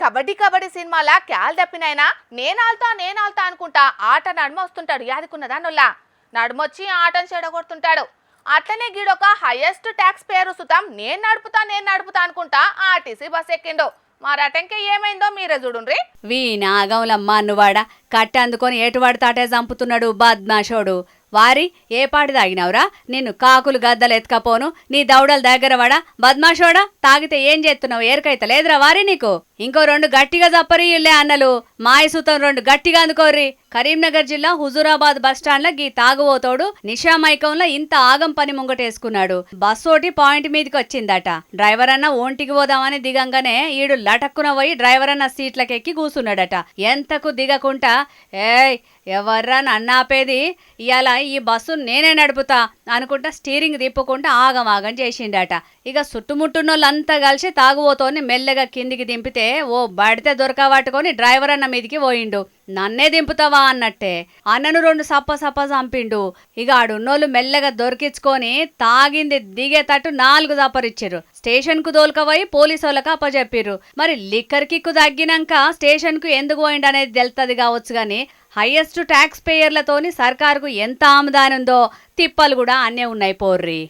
కబడ్డీ కబడ్డీ సినిమాల క్యాల్ తప్పినైనా నేనాల్తా అనుకుంటా ఆట నడుమ వస్తుంటాడు. యాదుకున్నదా నొల్లా నడుమొచ్చి ఆటను చెడగొడుతుంటాడు. అట్లనే గీడొక హైయెస్ట్ ట్యాక్స్ పేరు సుతం నేను నడుపుతా అనుకుంటా ఆర్టీసీ బస్ ఎక్కిండు. మరటంకే ఏమైందో మీరే చూడుండ్రి. వీనాగంలమ్మ అన్నువాడ కట్టందుకొని ఏటువాడితాటే చంపుతున్నాడు బద్మాషోడు. వారి ఏ పాటి తాగినవురా? నిన్ను కాకులు గద్దలు ఎత్తుకపోను నీ దౌడల దగ్గర వాడా బద్మాషోడా. తాగితే ఏం చేస్తున్నావు? ఏరకైతే లేదురా వారి నీకు? ఇంకో 2 గట్టిగా జప్పరియులే అన్నలు. మాయసూతం 2 గట్టిగా అందుకోర్రి. కరీంనగర్ జిల్లా హుజూరాబాద్ బస్టాండ్ల గీ తాగుబోతోడు నిషామైకంలో ఇంత ఆగం పని ముంగటేసుకున్నాడు. బస్సోటి పాయింట్ మీదకి వచ్చిందట. డ్రైవర్ అన్న ఒంటికి పోదామని దిగంగానే ఈడు లటక్కున పోయి డ్రైవర్ అన్న సీట్లకెక్కి కూసున్నాడట. ఎంతకు దిగకుంటా ఏయ్ ఎవర్రా నన్నాపేది, ఇయాల ఈ బస్సు నేనే నడుపుతా అనుకుంటా స్టీరింగ్ తిప్పుకుంటా ఆగం చేసిండట. ఇక చుట్టుముట్టున్నోళ్ళంతా కలిసి తాగుబోతోని మెల్లగా కిందికి దింపితే ఓ బడితే దొరకబట్టుకొని డ్రైవర్ అన్న మీదికి పోయిండు. నన్నే దింపుతావా అన్నట్టే అన్నను 2 సప్ప చంపిండు. ఇక ఆడున్నోళ్ళు మెల్లగా దొరికించుకొని తాగింది దిగేటట్టు 4 దప్పరిచ్చారు. స్టేషన్ కు దోల్కపోయి పోలీసు వాళ్ళకి అప్పచెప్పిర్రు. మరి లిక్కర్ కిక్కు తగ్గినాక స్టేషన్ కు ఎందుకు పోయిండు అనేది తెలుస్తుంది కావచ్చు. గాని హైయెస్ట్ ట్యాక్స్ పేయర్లతోని సర్కారుకు ఎంత ఆమదానుందో తిప్పలు కూడా అన్నే ఉన్నాయి పోర్రి.